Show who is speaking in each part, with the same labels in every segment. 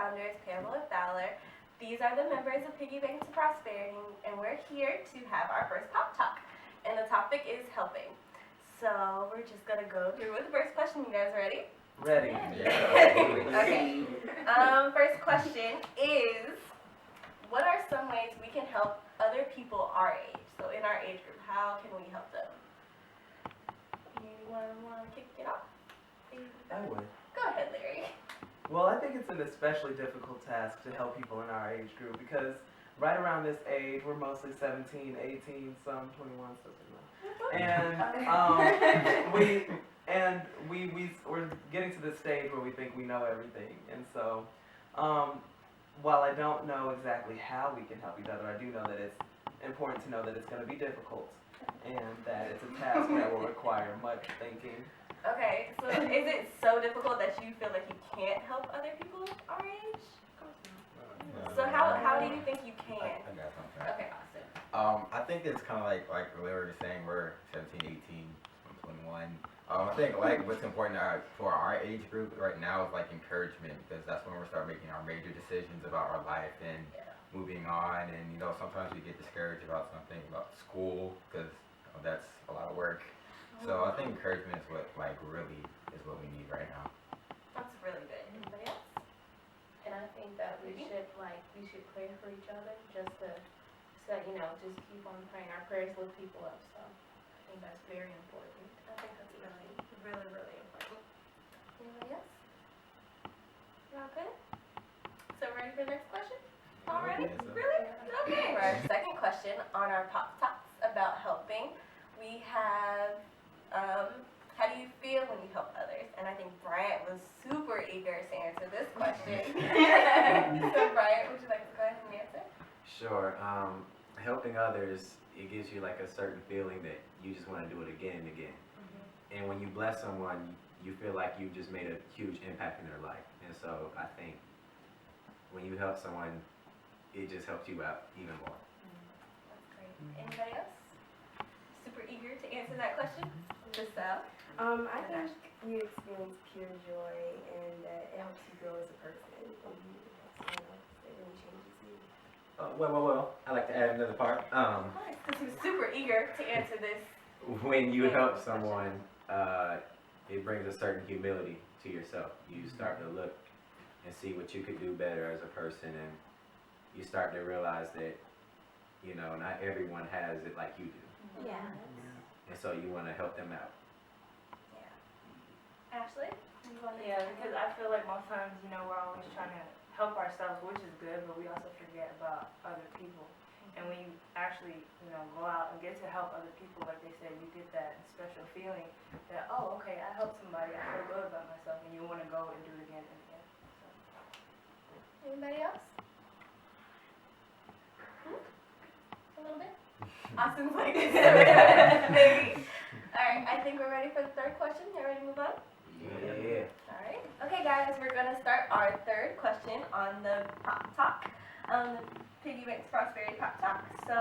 Speaker 1: founders, Pamela Fowler. These are the members of Piggybank2Prosperity, and we're here to have our first Pop Talk. And the topic is helping. So we're just going to go through with the first question. You guys ready?
Speaker 2: Ready.
Speaker 1: Yeah. Okay. First question is, what are some ways we can help other people our age? So in our age group, how can we help them? Anyone want to kick it off?
Speaker 2: I would.
Speaker 1: Go ahead, Larry.
Speaker 2: Well, I think it's an especially difficult task to help people in our age group because right around this age, we're mostly 17, 18, some 21, and we're getting to this stage where we think we know everything, and so while I don't know exactly how we can help each other, I do know that it's important to know that it's going to be difficult and that it's a task that will require much thinking.
Speaker 1: Okay, so is it so difficult that you feel like you can't help other people our age? So how do you think you can?
Speaker 3: I got something.
Speaker 1: Okay, awesome.
Speaker 3: I think it's kind of like Larry was saying, we're 17, 18, 21. I think like what's important for our age group right now is like encouragement, because that's when we start making our major decisions about our life and moving on. And sometimes we get discouraged about something, about school, because that's a lot of work. So I think encouragement is what really is what we need right now.
Speaker 1: That's really good. Anybody else?
Speaker 4: And I think that we should pray for each other, just to just keep on praying. Our prayers lift people up, so I think that's very important.
Speaker 1: I think that's really, really, really important. Anybody else? Y'all good? So ready for the next question? Already?
Speaker 3: Yes, sir.
Speaker 1: Really? Okay. For our second question on our Pop Talks about helping, we have, how do you feel when you help others? And I think Bryant was super eager to answer this question. So Bryant, would you like to go ahead and answer?
Speaker 5: Sure. Helping others, it gives you like a certain feeling that you just want to do it again and again. And when you bless someone, you feel like you just made a huge impact in their life. And so I think when you help someone, it just helps you out even more.
Speaker 1: That's great. Anybody else? Super eager to answer that question? Giselle?
Speaker 6: I think you experience pure joy, and it helps you grow as a person. And it really changes you.
Speaker 5: Well, I'd like to add another part.
Speaker 1: Because he was super eager to answer this.
Speaker 5: When you help someone, it brings a certain humility to yourself. You start to look and see what you could do better as a person, and you start to realize that, not everyone has it like you do.
Speaker 4: Yeah.
Speaker 5: And so you want to help them out.
Speaker 1: Yeah. Ashley? You want to
Speaker 7: Because I feel like most times, we're always trying to help ourselves, which is good, but we also forget about other people. And when you actually, go out and get to help other people, like they said, you get that special feeling that, oh, okay, I helped somebody, I feel good about myself, and you want to go and do it again and again. So.
Speaker 1: Anybody else? A little bit? Austin's like, maybe. Alright, I think we're ready for the third question. You ready to move on?
Speaker 5: Yeah.
Speaker 1: Alright. Okay, guys, we're going to start our third question on the Pop Talk. The Piggybank2Prosperity Pop Talk. So,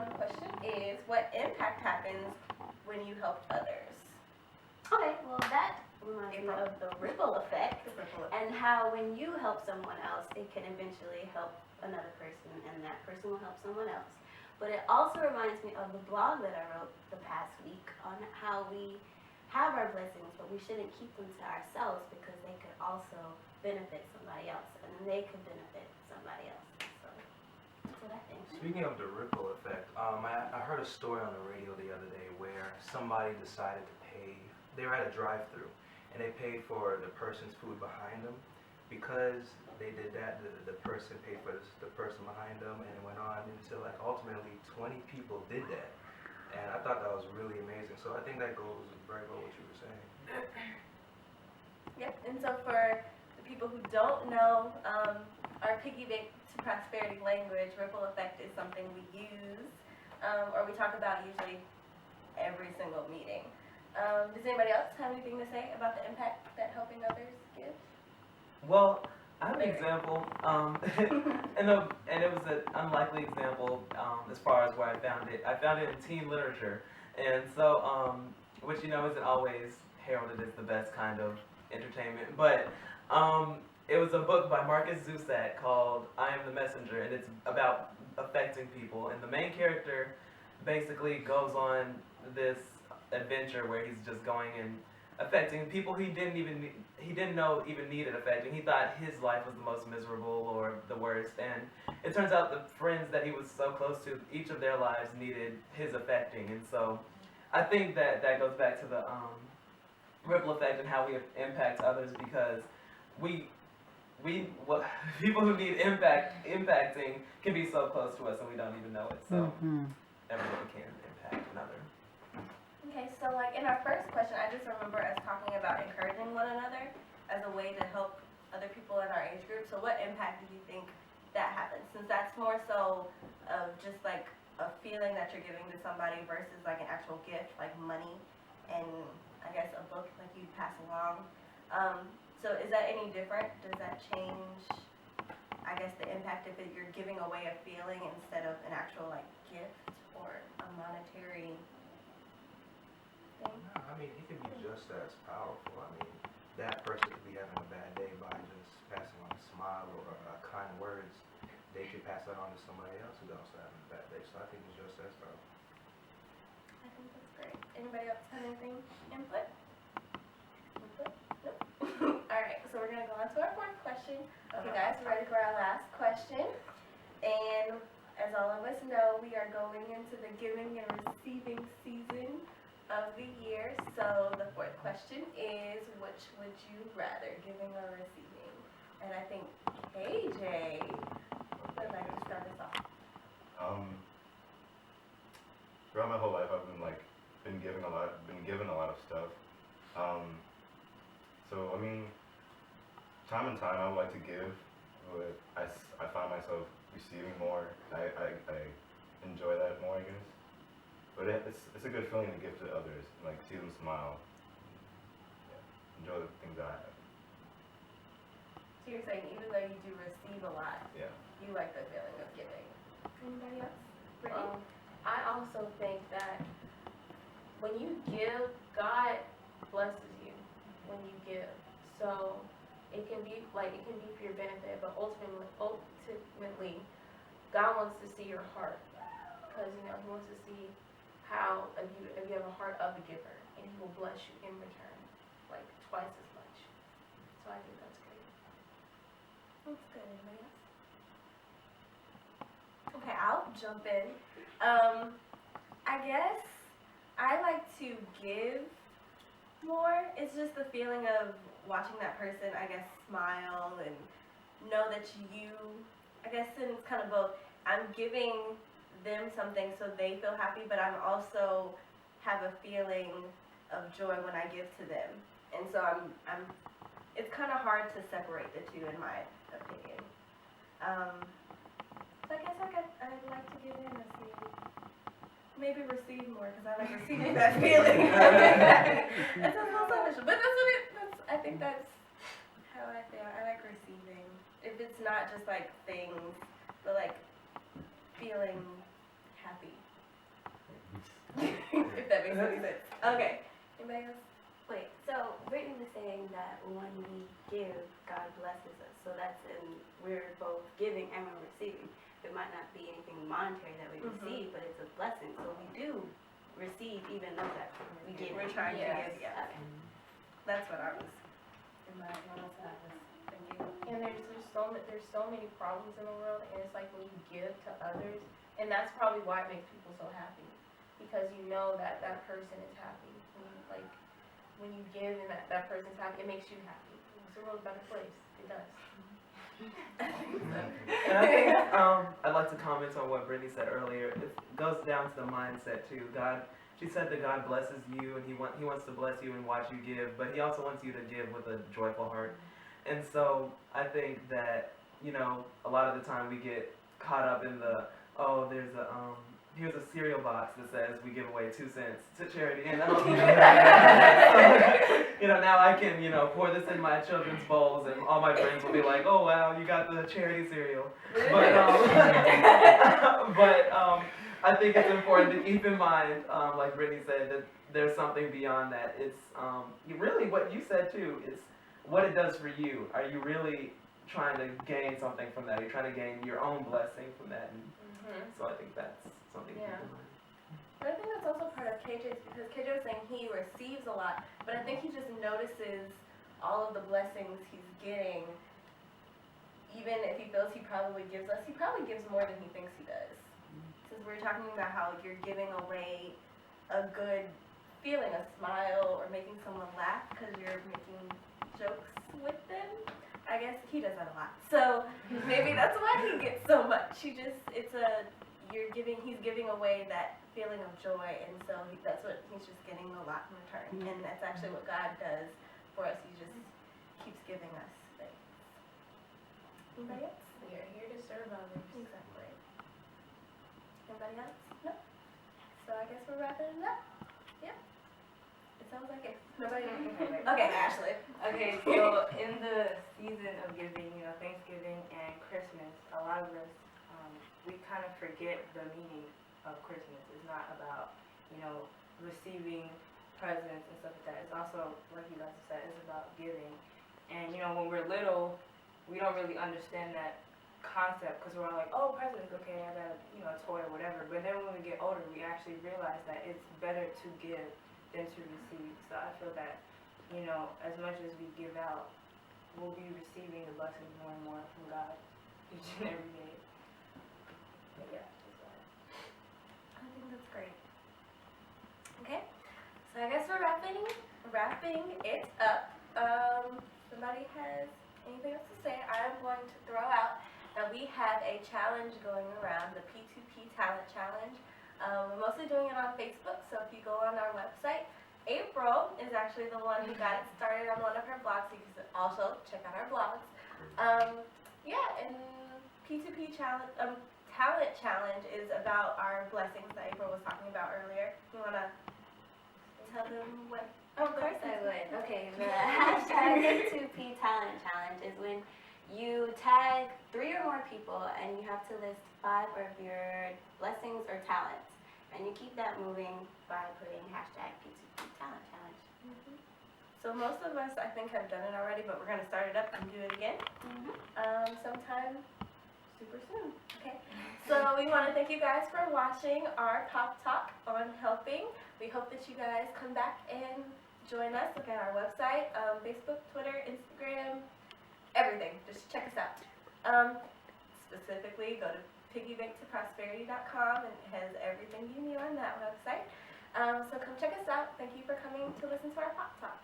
Speaker 1: the question is, what impact happens when you help others?
Speaker 4: Okay, well that reminds me of the ripple effect, and how when you help someone else, it can eventually help another person, and that person will help someone else. But it also reminds me of the blog that I wrote the past week on how we have our blessings, but we shouldn't keep them to ourselves, because they could also benefit somebody else, and then they could benefit somebody else. So that's what I think.
Speaker 8: Speaking of the ripple effect, I heard a story on the radio the other day where somebody decided to pay. They were at a drive-thru, and they paid for the person's food behind them. Because they did that, the person paid for the person behind them, and it went on until ultimately 20 people did that. And I thought that was really amazing. So I think that goes very well what you were saying.
Speaker 1: Yep, and so for the people who don't know, our Piggybank2Prosperity language, ripple effect, is something we use, or we talk about usually every single meeting. Does anybody else have anything to say about the impact that helping others gives?
Speaker 2: Well, I have an example, and it was an unlikely example as far as where I found it. I found it in teen literature, and so, which isn't always heralded as the best kind of entertainment, but it was a book by Marcus Zusak called I Am the Messenger, and it's about affecting people. And the main character basically goes on this adventure where he's just going and affecting people he didn't know even needed affecting. He thought his life was the most miserable or the worst, and it turns out the friends that he was so close to, each of their lives needed his affecting. And so I think that goes back to the ripple effect and how we impact others, because people who need impacting can be so close to us and we don't even know it. So everyone can impact another.
Speaker 1: Okay, so like in our first question, I just remember us talking about encouraging one another as a way to help other people in our age group. So what impact do you think that happens? Since that's more so of just like a feeling that you're giving to somebody versus like an actual gift, like money and I guess a book like you pass along. So is that any different? Does that change, I guess, the impact if you're giving away a feeling instead of an actual like gift or a monetary thing?
Speaker 8: No, I mean, it can be just as powerful. I mean, that person could be having a bad day by just passing on a smile or kind words. They could pass that on to somebody else who's also having a bad day. So I think it's just as powerful.
Speaker 1: I think that's great. Anybody else have anything? Input? Nope. Alright, so we're going to go on to our fourth question. Okay guys, we're ready for our last question. And as all of us know, we are going into the giving and receiving season of the year. So the fourth question is, which would you rather, giving or receiving? And I think AJ would like to start us off.
Speaker 9: Throughout my whole life, I've been given a lot of stuff. So I mean, time and time I would like to give, but I find myself receiving more. I enjoy that more, I guess. But it's a good feeling to give to others, like see them smile. Yeah, enjoy the things that I have.
Speaker 1: So you're saying even though you do receive a lot,
Speaker 9: Yeah.
Speaker 1: you like the feeling of giving. Anybody else? Brittany?
Speaker 10: I also think that when you give, God blesses you when you give. So it can be for your benefit, but ultimately, God wants to see your heart, because He wants to see how if you have a heart of a giver, and He will bless you in return, like twice as much. So I think that's great.
Speaker 1: That's good. Anybody else? Okay, I'll jump in. I guess I like to give more. It's just the feeling of watching that person, I guess, smile and know that you, I guess it's kind of both. I'm giving them something so they feel happy, but I'm also have a feeling of joy when I give to them. And so it's kind of hard to separate the two in my opinion. So I guess I'd like to give and receive. Maybe receive more because I like receiving that feeling. That sounds a little selfish, but I think that's how I feel. I like receiving. If it's not just like things, but like feeling happy. If that makes any sense. Okay. Anybody else?
Speaker 4: Wait, so Brittany was saying that when we give, God blesses us. So that's we're both giving and we're receiving. It might not be anything monetary that we receive, but it's a blessing. So we do receive even though that we give.
Speaker 1: We're trying to
Speaker 10: Yes.
Speaker 1: give, yeah.
Speaker 4: Okay.
Speaker 1: That's what I was, in my moments I was thinking.
Speaker 10: And there's so many problems in the world, and it's like when you give to others, and that's probably why it makes people so happy, because you know that that person is happy. When you give and that person's happy, it makes you happy. It makes the world a better place. It does.
Speaker 2: And I think I'd like to comment on what Brittany said earlier. It goes down to the mindset too. She said that God blesses you and He wants to bless you and watch you give, but He also wants you to give with a joyful heart. And so I think that, a lot of the time we get caught up in the, here's a cereal box that says we give away 2 cents to charity, and now I can, pour this in my children's bowls, and all my friends will be like, oh wow, you got the charity cereal. But I think it's important to keep in mind, like Brittany said, that there's something beyond that. It's really what you said too. It's what it does for you. Are you really trying to gain something from that? You're trying to gain your own blessing from that. And so I think that's something to keep in mind.
Speaker 1: But I think that's also part of KJ's, because KJ was saying he receives a lot, but I think he just notices all of the blessings he's getting. Even if he feels he probably gives more than he thinks he does. Since we're talking about how you're giving away a good feeling, a smile, or making someone laugh because you're making jokes with them. I guess he does that a lot. So maybe that's why he gets so much. He's giving away that feeling of joy, and so that's what he's just getting a lot in return. And that's actually what God does for us. He just keeps giving us things. Anybody else?
Speaker 10: We are here to serve others.
Speaker 1: Exactly. Anybody else? No? So I guess we're wrapping it up. Yep. It sounds like it. Nobody? Okay, Ashley.
Speaker 7: Okay, so in the season of giving, Thanksgiving and Christmas, a lot of us, we kind of forget the meaning of Christmas. It's not about, receiving presents and stuff like that. It's also, like you guys said, it's about giving. And, when we're little, we don't really understand that concept because we're all like, oh, presents, okay, I got a toy or whatever. But then when we get older, we actually realize that it's better to give than to receive. So I feel that, as much as we give out, we'll be receiving the blessings more and more from God each and every day. But yeah, that's all.
Speaker 1: I think that's great. Okay, so I guess we're wrapping it up. Somebody has anything else to say? I'm going to throw out that we have a challenge going around, the P2P Talent Challenge. We're mostly doing it on Facebook, so if you go on our website, April is actually the one who got it started on one of her blogs, so you can also check out our blogs. And P2P Talent Challenge is about our blessings that April was talking about earlier. You want to tell them what?
Speaker 4: Of course I would. Okay, the hashtag P2P Talent Challenge is when you tag 3 or more people and you have to list 5 of your blessings or talents. And you keep that moving by putting hashtag P2P Talent Challenge.
Speaker 1: So most of us, I think, have done it already, but we're going to start it up and do it again sometime super soon. Okay. So we want to thank you guys for watching our Pop Talk on helping. We hope that you guys come back and join us. Look at our website, Facebook, Twitter, Instagram, everything. Just check us out. Specifically, go to Piggybank2Prosperity.com, and it has everything you need on that website. So come check us out. Thank you for coming to listen to our Pop Talk.